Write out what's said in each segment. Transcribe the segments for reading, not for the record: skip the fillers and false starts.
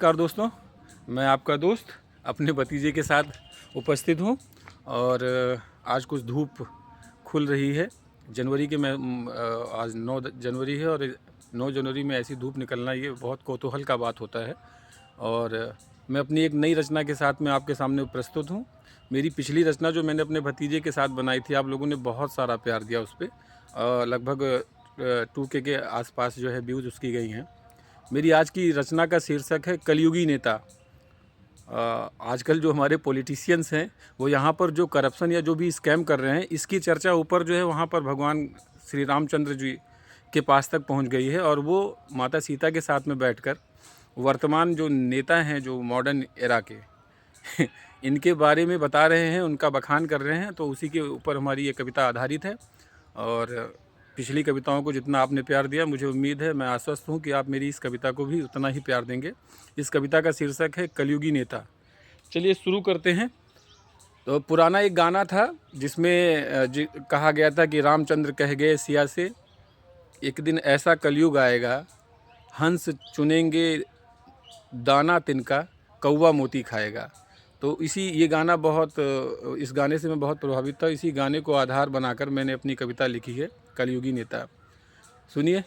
नमस्कार दोस्तों, मैं आपका दोस्त अपने भतीजे के साथ उपस्थित हूँ और आज कुछ धूप खुल रही है। जनवरी के मैं आज 9 जनवरी है और 9 जनवरी में ऐसी धूप निकलना ये बहुत कौतूहल का बात होता है। और मैं अपनी एक नई रचना के साथ मैं आपके सामने प्रस्तुत हूँ। मेरी पिछली रचना जो मैंने अपने भतीजे के साथ बनाई थी, आप लोगों ने बहुत सारा प्यार दिया उस पर। लगभग 2K के आसपास जो है व्यूज़ उसकी गई हैं। मेरी आज की रचना का शीर्षक है कलयुगी नेता। आजकल जो हमारे पॉलिटिशियंस हैं वो यहाँ पर जो करप्शन या जो भी स्कैम कर रहे हैं, इसकी चर्चा ऊपर जो है वहाँ पर भगवान श्री रामचंद्र जी के पास तक पहुँच गई है। और वो माता सीता के साथ में बैठकर वर्तमान जो नेता हैं, जो मॉडर्न एरा के इनके बारे में बता रहे हैं, उनका बखान कर रहे हैं। तो उसी के ऊपर हमारी ये कविता आधारित है। और पिछली कविताओं को जितना आपने प्यार दिया, मुझे उम्मीद है, मैं आश्वस्त हूँ कि आप मेरी इस कविता को भी उतना ही प्यार देंगे। इस कविता का शीर्षक है कलयुगी नेता। चलिए शुरू करते हैं। तो पुराना एक गाना था जिसमें कहा गया था कि रामचंद्र कह गए सिया से, एक दिन ऐसा कलयुग आएगा, हंस चुनेंगे दाना तिनका, कौवा मोती खाएगा। तो ये गाना इस गाने से मैं बहुत प्रभावित था। इसी गाने को आधार बनाकर मैंने अपनी कविता लिखी है कलयुगी नेता। सुनिए।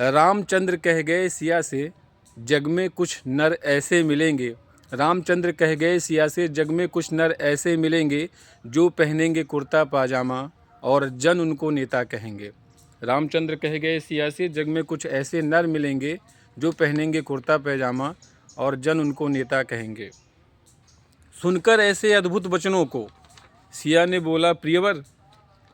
रामचंद्र कह गए सिया से, जग में कुछ नर ऐसे मिलेंगे। रामचंद्र कह गए सिया से, जग में कुछ नर ऐसे मिलेंगे, जो पहनेंगे कुर्ता पाजामा और जन उनको नेता कहेंगे। रामचंद्र कह गए सिया से, जग में कुछ ऐसे नर मिलेंगे, जो पहनेंगे कुर्ता पैजामा और जन उनको नेता कहेंगे। सुनकर ऐसे अद्भुत वचनों को सिया ने बोला प्रियवर,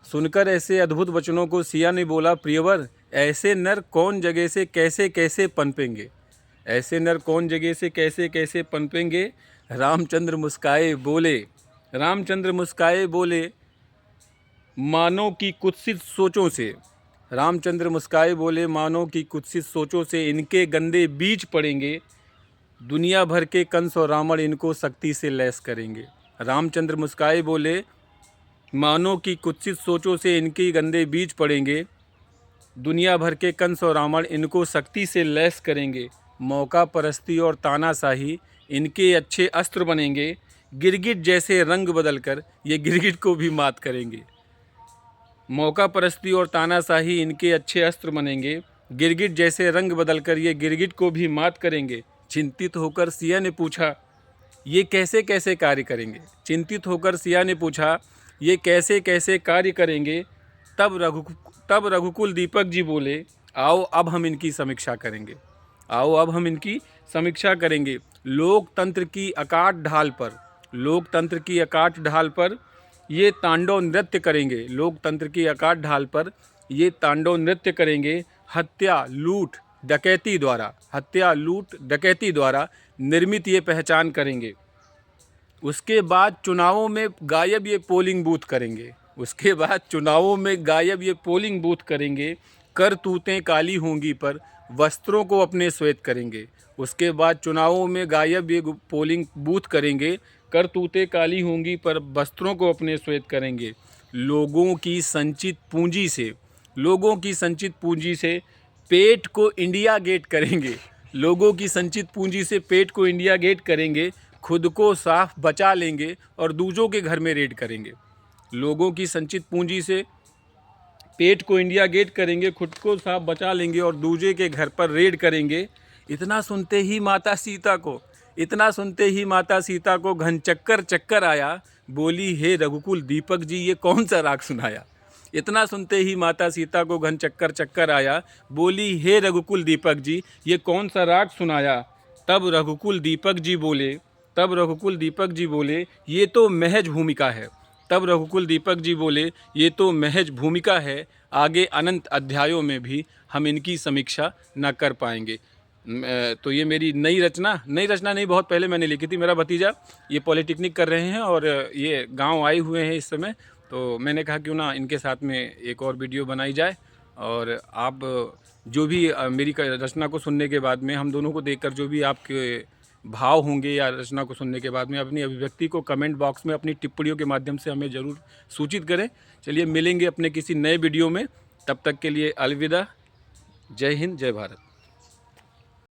सुनकर ऐसे अद्भुत वचनों को सिया ने बोला प्रियवर, ऐसे नर कौन जगह से कैसे कैसे पनपेंगे, ऐसे नर कौन जगह से कैसे कैसे पनपेंगे। रामचंद्र मुस्काए बोले, रामचंद्र मुस्काए बोले, मानव की कुत्सित सोचों से, रामचंद्र मुस्काए बोले, मानव की कुत्सित सोचों से इनके गंदे बीज पड़ेंगे, दुनिया भर के कंस और रावण इनको शक्ति से लैस करेंगे। रामचंद्र मुस्काए बोले, मानव की कुत्सित सोचों से इनके गंदे बीज पड़ेंगे, दुनिया भर के कंस और रावण इनको शक्ति से लैस करेंगे। मौका परस्ती और तानाशाही इनके अच्छे अस्त्र बनेंगे, गिरगिट जैसे रंग बदलकर ये गिरगिट को भी मात करेंगे। मौका परस्ती और तानाशाही इनके अच्छे अस्त्र बनेंगे, गिरगिट जैसे रंग बदलकर ये गिरगिट को भी मात करेंगे। चिंतित होकर सिया ने पूछा, ये कैसे कैसे कार्य करेंगे। चिंतित होकर सिया ने पूछा, ये कैसे कैसे कार्य करेंगे। तब रघुकुल दीपक जी बोले, आओ अब हम इनकी समीक्षा करेंगे, आओ अब हम इनकी समीक्षा करेंगे। लोकतंत्र की अकाट ढाल पर, लोकतंत्र की अकाट ढाल पर ये तांडव नृत्य करेंगे, लोकतंत्र की अकाट ढाल पर ये तांडव नृत्य करेंगे। हत्या लूट डकैती द्वारा, हत्या लूट डकैती द्वारा निर्मित ये पहचान करेंगे। उसके बाद चुनावों में गायब ये पोलिंग बूथ करेंगे, उसके बाद चुनावों में गायब ये पोलिंग बूथ करेंगे। करतूतें काली होंगी पर वस्त्रों को अपने श्वेत करेंगे। उसके बाद चुनावों में गायब ये पोलिंग बूथ करेंगे, करतूतें काली होंगी पर वस्त्रों को अपने श्वेत करेंगे। लोगों की संचित पूंजी से, लोगों की संचित पूंजी से पेट को इंडिया गेट करेंगे, लोगों की संचित पूंजी से पेट को इंडिया गेट करेंगे। खुद को साफ बचा लेंगे और दूसरों के घर में रेड करेंगे। लोगों की संचित पूंजी से पेट को इंडिया गेट करेंगे, खुद को साफ बचा लेंगे और दूसरे के घर पर रेड करेंगे। इतना सुनते ही माता सीता को, इतना सुनते ही माता सीता को घन चक्कर आया, बोली हे रघुकुल दीपक जी ये कौन सा राग सुनाया। इतना सुनते ही माता सीता को घन चक्कर आया, बोली हे रघुकुल दीपक जी ये कौन सा राग सुनाया। तब रघुकुल दीपक जी बोले, तब रघुकुल दीपक जी बोले, ये तो महज भूमिका है। तब रघुकुल दीपक जी बोले, ये तो महज भूमिका है, आगे अनंत अध्यायों में भी हम इनकी समीक्षा न कर पाएंगे। तो ये मेरी नई रचना नहीं, बहुत पहले मैंने लिखी थी। मेरा भतीजा ये पॉलिटेक्निक कर रहे हैं और ये गांव आए हुए हैं इस समय। तो मैंने कहा क्यों ना इनके साथ में एक और वीडियो बनाई जाए। और आप जो भी मेरी रचना को सुनने के बाद में, हम दोनों को देखकर जो भी आपके भाव होंगे या रचना को सुनने के बाद में, अपनी अभिव्यक्ति को कमेंट बॉक्स में अपनी टिप्पणियों के माध्यम से हमें ज़रूर सूचित करें। चलिए मिलेंगे अपने किसी नए वीडियो में, तब तक के लिए अलविदा। जय हिंद, जय भारत।